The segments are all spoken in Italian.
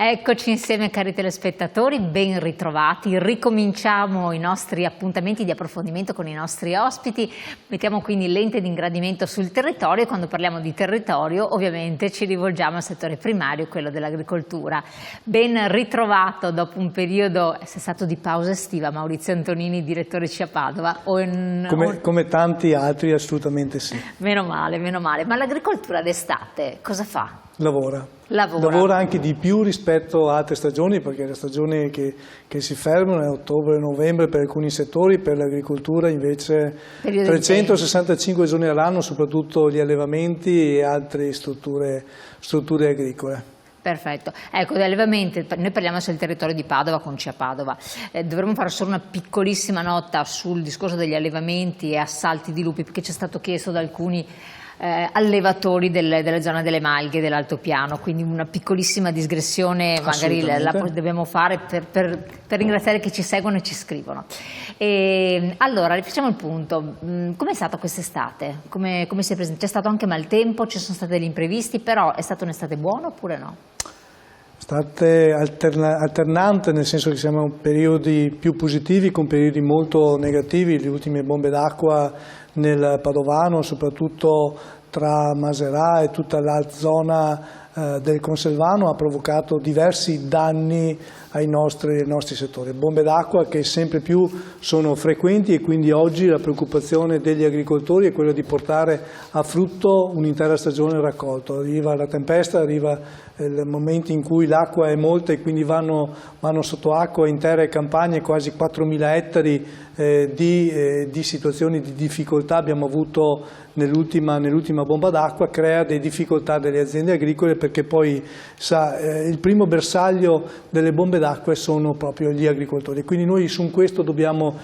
Eccoci insieme cari telespettatori, ben ritrovati. Ricominciamo i nostri appuntamenti di approfondimento con i nostri ospiti. Mettiamo quindi lente di ingrandimento sul territorio e quando parliamo di territorio ovviamente ci rivolgiamo al settore primario, quello dell'agricoltura. Ben ritrovato dopo un periodo, è stato di pausa estiva, Maurizio Antonini, direttore CIA Padova. Come tanti altri assolutamente sì. Meno male, meno male. Ma l'agricoltura d'estate cosa fa? Lavora anche di più rispetto a altre stagioni, perché le stagioni che si fermano è ottobre e novembre per alcuni settori, per l'agricoltura invece 365 giorni all'anno, soprattutto gli allevamenti e altre strutture agricole. Perfetto, ecco, di allevamenti, noi parliamo del territorio di Padova con CIA Padova, dovremmo fare solo una piccolissima nota sul discorso degli allevamenti e assalti di lupi, perché ci è stato chiesto da alcuni allevatori delle zone delle Malghe, dell'altopiano, quindi una piccolissima digressione magari la dobbiamo fare per ringraziare chi ci seguono e ci scrivono. Allora, rifacciamo il punto, com'è stata quest'estate? Come si è presentato? C'è stato anche maltempo, ci sono stati degli imprevisti, però è stata un'estate buona oppure no? State alternante, nel senso che siamo in periodi più positivi con periodi molto negativi. Le ultime bombe d'acqua nel Padovano, soprattutto tra Maserà e tutta la zona del Conselvano, ha provocato diversi danni ai nostri settori. Bombe d'acqua che sempre più sono frequenti e quindi oggi la preoccupazione degli agricoltori è quella di portare a frutto un'intera stagione raccolto. Arriva la tempesta, arriva il momento in cui l'acqua è molta e quindi vanno sotto acqua intere campagne, quasi 4.000 ettari di situazioni di difficoltà abbiamo avuto nell'ultima bomba d'acqua, crea delle difficoltà delle aziende agricole perché poi il primo bersaglio delle bombe d'acqua sono proprio gli agricoltori. Quindi noi su questo dobbiamo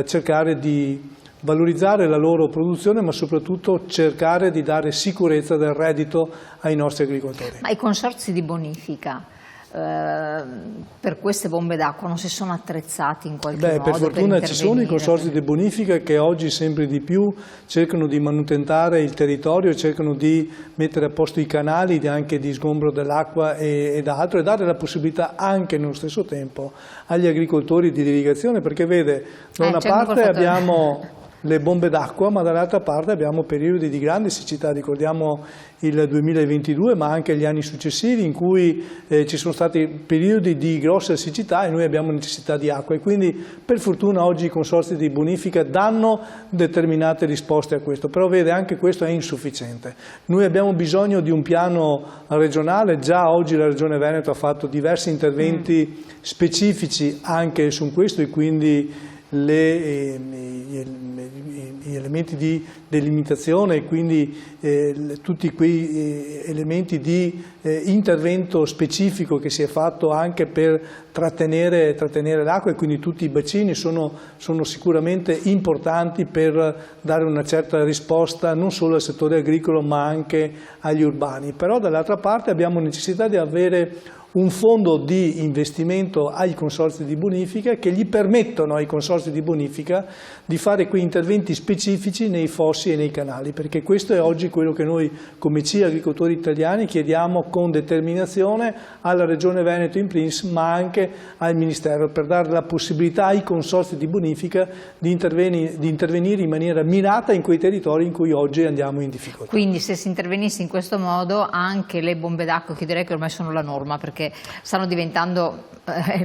cercare di valorizzare la loro produzione, ma soprattutto cercare di dare sicurezza del reddito ai nostri agricoltori. Ma i consorzi di bonifica per queste bombe d'acqua non si sono attrezzati in qualche modo? Per fortuna ci sono i consorzi di bonifica che oggi sempre di più cercano di manutentare il territorio, cercano di mettere a posto i canali anche di sgombro dell'acqua ed altro, e dare la possibilità anche nello stesso tempo agli agricoltori di irrigazione, perché vede, da una parte abbiamo le bombe d'acqua, ma dall'altra parte abbiamo periodi di grande siccità. Ricordiamo il 2022, ma anche gli anni successivi in cui ci sono stati periodi di grossa siccità e noi abbiamo necessità di acqua, e quindi per fortuna oggi i consorzi di bonifica danno determinate risposte a questo, però vede, anche questo è insufficiente. Noi abbiamo bisogno di un piano regionale. Già oggi la Regione Veneto ha fatto diversi interventi specifici anche su questo, e quindi gli elementi di delimitazione e quindi tutti quei elementi di intervento specifico che si è fatto anche per trattenere l'acqua, e quindi tutti i bacini sono sicuramente importanti per dare una certa risposta non solo al settore agricolo ma anche agli urbani. Però dall'altra parte abbiamo necessità di avere un fondo di investimento ai consorzi di bonifica che gli permettono ai consorzi di bonifica di fare quei interventi specifici nei fossi e nei canali, perché questo è oggi quello che noi come CIA Agricoltori Italiani chiediamo con determinazione alla Regione Veneto in primis, ma anche al Ministero, per dare la possibilità ai consorzi di bonifica di intervenire in maniera mirata in quei territori in cui oggi andiamo in difficoltà. Quindi se si intervenisse in questo modo anche le bombe d'acqua, che direi che ormai sono la norma, perché stanno diventando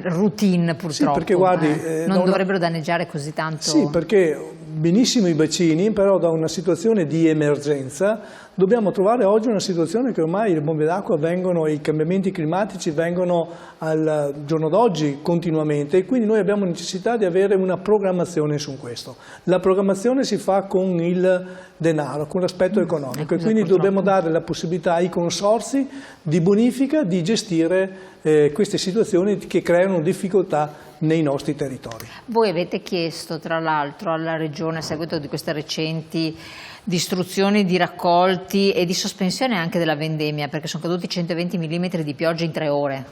routine purtroppo. Sì, perché guardi, non dovrebbero danneggiare così tanto. Sì, perché benissimo i bacini, però da una situazione di emergenza dobbiamo trovare oggi una situazione che ormai le bombe d'acqua vengono, i cambiamenti climatici vengono al giorno d'oggi continuamente, e quindi noi abbiamo necessità di avere una programmazione su questo. La programmazione si fa con il denaro, con l'aspetto economico, e quindi dobbiamo dare la possibilità ai consorzi di bonifica di gestire queste situazioni che creano difficoltà nei nostri territori. Voi avete chiesto tra l'altro alla Regione, a seguito di queste recenti distruzioni di raccolti e di sospensione anche della vendemmia, perché sono caduti 120 mm di pioggia in 3 ore.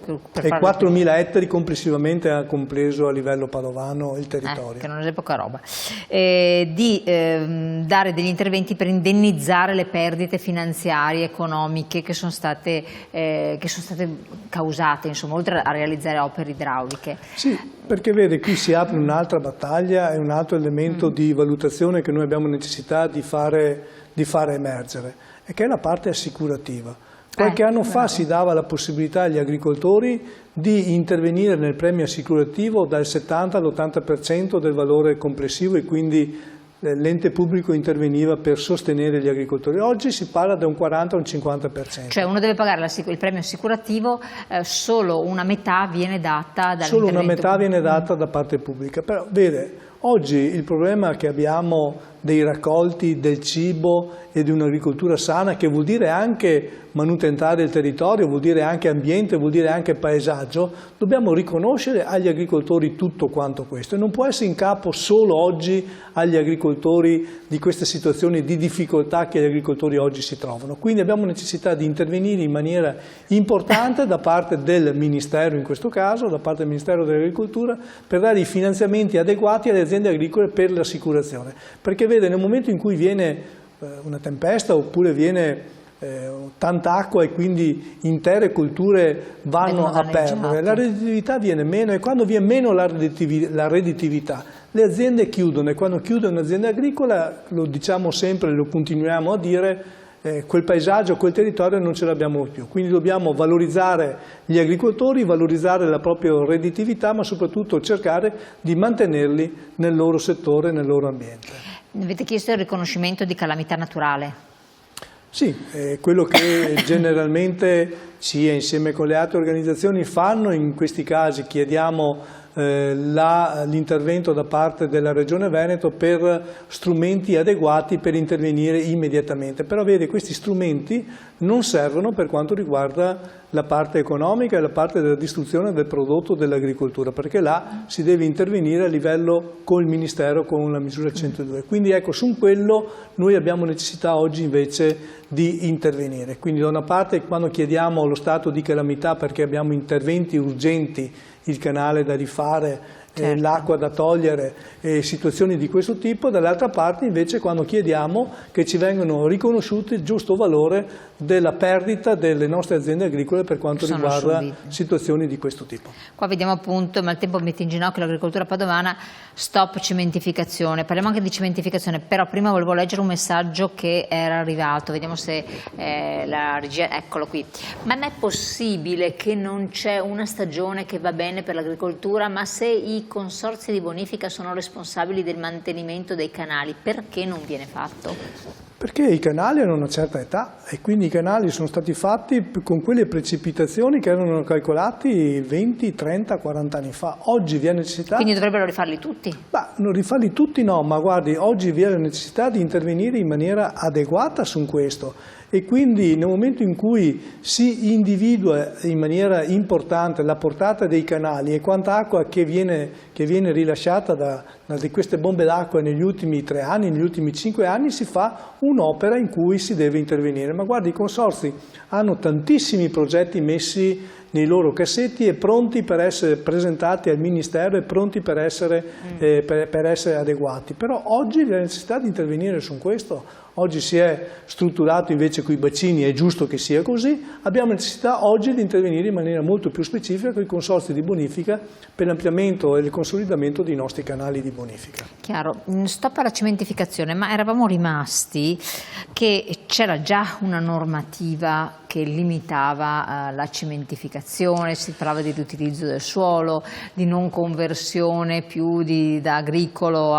E 4.000 ettari complessivamente ha compreso a livello padovano il territorio. Che non è poca roba. Di dare degli interventi per indennizzare le perdite finanziarie, economiche che sono state causate, insomma, oltre a realizzare opere idrauliche. Sì, perché vede, qui si apre un'altra battaglia e un altro elemento di valutazione che noi abbiamo necessità di fare emergere, e che è la parte assicurativa. Qualche anno fa si dava la possibilità agli agricoltori di intervenire nel premio assicurativo dal 70 all'80% del valore complessivo, e quindi l'ente pubblico interveniva per sostenere gli agricoltori. Oggi si parla da un 40 a un 50%. Cioè uno deve pagare il premio assicurativo, solo una metà viene data dall'intervento. Solo una metà viene data da parte pubblica. Però vede, oggi il problema che abbiamo dei raccolti, del cibo e di un'agricoltura sana, che vuol dire anche manutentare il territorio, vuol dire anche ambiente, vuol dire anche paesaggio, dobbiamo riconoscere agli agricoltori tutto quanto questo, e non può essere in capo solo oggi agli agricoltori di queste situazioni di difficoltà che gli agricoltori oggi si trovano. Quindi abbiamo necessità di intervenire in maniera importante da parte del Ministero, in questo caso, da parte del Ministero dell'Agricoltura, per dare i finanziamenti adeguati alle aziende agricole per l'assicurazione. Perché vede, nel momento in cui viene una tempesta oppure viene tanta acqua e quindi intere culture vanno a perdere, la redditività viene meno, e quando viene meno la redditività le aziende chiudono, e quando chiude un'azienda agricola, lo diciamo sempre, lo continuiamo a dire, quel paesaggio, quel territorio non ce l'abbiamo più. Quindi dobbiamo valorizzare gli agricoltori, valorizzare la propria redditività, ma soprattutto cercare di mantenerli nel loro settore, nel loro ambiente. Avete chiesto il riconoscimento di calamità naturale? Sì, quello che generalmente CIE insieme con le altre organizzazioni fanno. In questi casi chiediamo l'intervento da parte della Regione Veneto per strumenti adeguati per intervenire immediatamente. Però vede, questi strumenti non servono per quanto riguarda la parte economica e la parte della distruzione del prodotto dell'agricoltura, perché là si deve intervenire a livello con il Ministero, con la misura 102. Quindi ecco, su quello noi abbiamo necessità oggi invece di intervenire. Quindi da una parte, quando chiediamo lo stato di calamità perché abbiamo interventi urgenti, il canale da rifare, l'acqua da togliere, situazioni di questo tipo, dall'altra parte invece quando chiediamo che ci vengano riconosciuti il giusto valore della perdita delle nostre aziende agricole per quanto riguarda situazioni di questo tipo. Qua vediamo appunto, ma il tempo mette in ginocchio l'agricoltura padovana, stop cementificazione. Parliamo anche di cementificazione, però prima volevo leggere un messaggio che era arrivato, vediamo se la regia, eccolo qui. Ma non è possibile che non c'è una stagione che va bene per l'agricoltura, ma se i consorzi di bonifica sono responsabili del mantenimento dei canali, perché non viene fatto? Perché i canali hanno una certa età, e quindi i canali sono stati fatti con quelle precipitazioni che erano calcolati 20, 30, 40 anni fa. Oggi vi è necessità... Quindi dovrebbero rifarli tutti? Non rifarli tutti no, ma guardi, oggi vi è la necessità di intervenire in maniera adeguata su questo. E quindi nel momento in cui si individua in maniera importante la portata dei canali e quanta acqua che viene rilasciata da queste bombe d'acqua negli ultimi 3 anni, negli ultimi 5 anni, si fa un'opera in cui si deve intervenire. Ma guardi, i consorzi hanno tantissimi progetti messi nei loro cassetti e pronti per essere presentati al Ministero e pronti per essere adeguati. Però oggi la necessità di intervenire su questo. Oggi si è strutturato invece con i bacini, è giusto che sia così, abbiamo necessità oggi di intervenire in maniera molto più specifica con i consorzi di bonifica per l'ampliamento e il consolidamento dei nostri canali di bonifica. Chiaro, stop alla cementificazione, ma eravamo rimasti che c'era già una normativa che limitava la cementificazione, si parlava di riutilizzo del suolo, di non conversione più da agricolo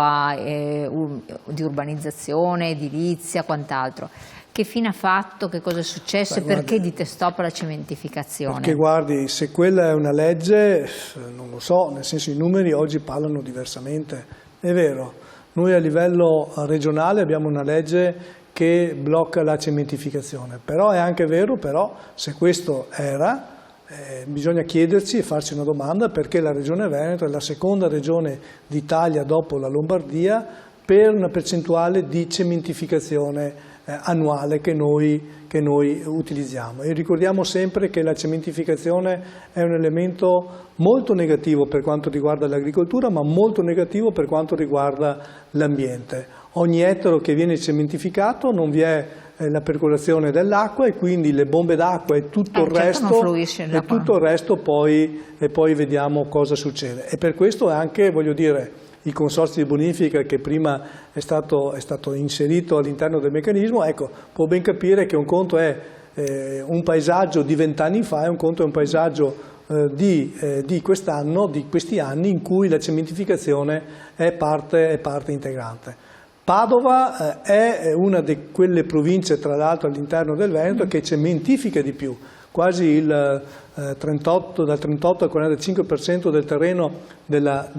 di urbanizzazione, edilizia, quant'altro. Che fine ha fatto? Che cosa è successo? Perché dite stop alla cementificazione? Perché guardi, se quella è una legge, non lo so, nel senso i numeri oggi parlano diversamente. È vero, noi a livello regionale abbiamo una legge che blocca la cementificazione, però è anche vero, se questo era, Bisogna chiederci e farci una domanda perché la Regione Veneto è la seconda regione d'Italia dopo la Lombardia per una percentuale di cementificazione annuale che noi utilizziamo. E ricordiamo sempre che la cementificazione è un elemento molto negativo per quanto riguarda l'agricoltura, ma molto negativo per quanto riguarda l'ambiente. Ogni ettaro che viene cementificato non vi è la percolazione dell'acqua e quindi le bombe d'acqua e tutto il resto poi vediamo cosa succede. E per questo anche, voglio dire, il consorzio di bonifica che prima è stato inserito all'interno del meccanismo, ecco, può ben capire che un conto è un paesaggio di 20 anni fa e un conto è un paesaggio di quest'anno, di questi anni in cui la cementificazione è parte integrante. Padova è una di quelle province, tra l'altro all'interno del Veneto, che cementifica di più, quasi il 38 al 45% del terreno della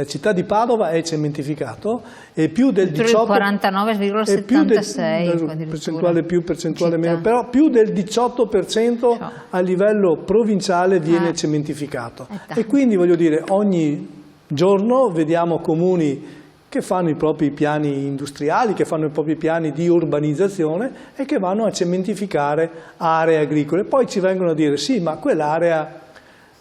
città di Padova è cementificato e più del 18%, 49,76%, percentuale meno, però più del 18% a livello provinciale viene cementificato. E quindi voglio dire, ogni giorno vediamo comuni che fanno i propri piani industriali, che fanno i propri piani di urbanizzazione e che vanno a cementificare aree agricole. Poi ci vengono a dire sì, ma quell'area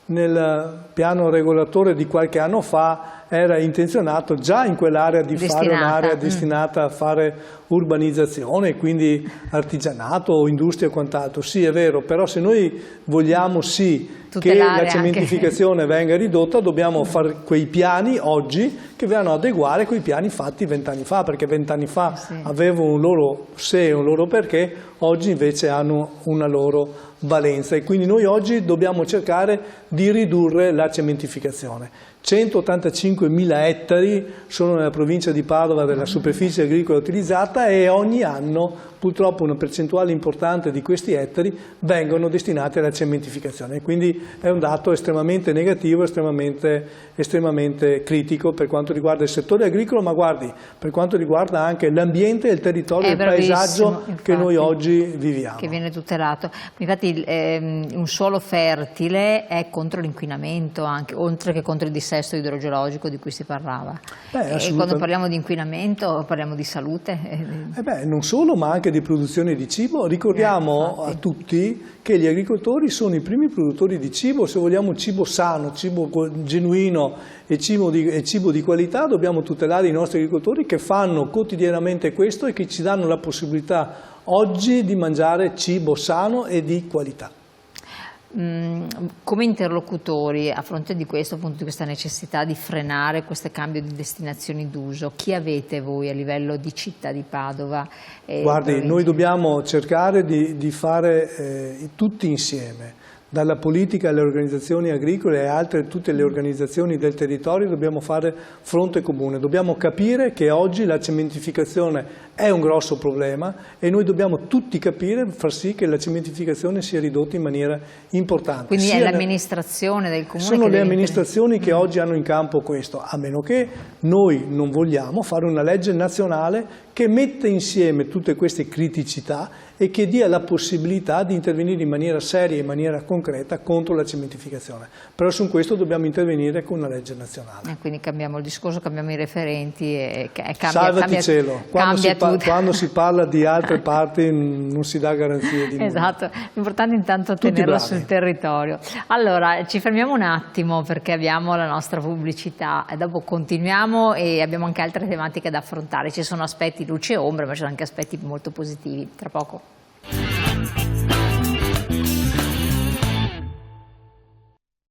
nel piano regolatore di qualche anno fa era intenzionato già in quell'area di fare un'area destinata a fare urbanizzazione, quindi artigianato o industria e quant'altro. Sì, è vero, però se noi vogliamo che la cementificazione venga ridotta, dobbiamo fare quei piani oggi che vanno ad adeguare quei piani fatti 20 anni fa, perché 20 anni fa avevano un loro sé e un loro perché, oggi invece hanno una loro valenza e quindi noi oggi dobbiamo cercare di ridurre la cementificazione. 185.000 ettari sono nella provincia di Padova della superficie agricola utilizzata e ogni anno purtroppo una percentuale importante di questi ettari vengono destinati alla cementificazione. Quindi è un dato estremamente negativo, estremamente critico per quanto riguarda il settore agricolo, ma guardi, per quanto riguarda anche l'ambiente, il territorio e il paesaggio che noi oggi viviamo. Che viene tutelato. Infatti un suolo fertile è contro l'inquinamento anche, oltre che contro il dissesto idrogeologico di cui si parlava. E quando parliamo di inquinamento parliamo di salute. Non solo, ma anche di produzione di cibo. Ricordiamo a tutti che gli agricoltori sono i primi produttori di cibo. Se vogliamo cibo sano, cibo genuino e cibo di qualità, dobbiamo tutelare i nostri agricoltori che fanno quotidianamente questo e che ci danno la possibilità oggi di mangiare cibo sano e di qualità. Come interlocutori a fronte di questo, appunto, di questa necessità di frenare questo cambio di destinazioni d'uso, chi avete voi a livello di città di Padova? Guardi, noi dobbiamo cercare di fare tutti insieme, dalla politica alle organizzazioni agricole e tutte le organizzazioni del territorio, dobbiamo fare fronte comune, dobbiamo capire che oggi la cementificazione è un grosso problema e noi dobbiamo tutti capire, far sì che la cementificazione sia ridotta in maniera importante. Quindi è l'amministrazione del comune? Sono le amministrazioni che oggi hanno in campo questo, a meno che noi non vogliamo fare una legge nazionale che metta insieme tutte queste criticità e che dia la possibilità di intervenire in maniera seria e in maniera concreta contro la cementificazione. Però su questo dobbiamo intervenire con una legge nazionale. Quindi cambiamo il discorso, cambiamo i referenti e cambia cielo. Quando si parla di altre parti non si dà garanzie di nulla. Esatto, l'importante intanto è tenerlo sul territorio. Allora, ci fermiamo un attimo perché abbiamo la nostra pubblicità e dopo continuiamo e abbiamo anche altre tematiche da affrontare. Ci sono aspetti luce e ombra, ma ci sono anche aspetti molto positivi. Tra poco.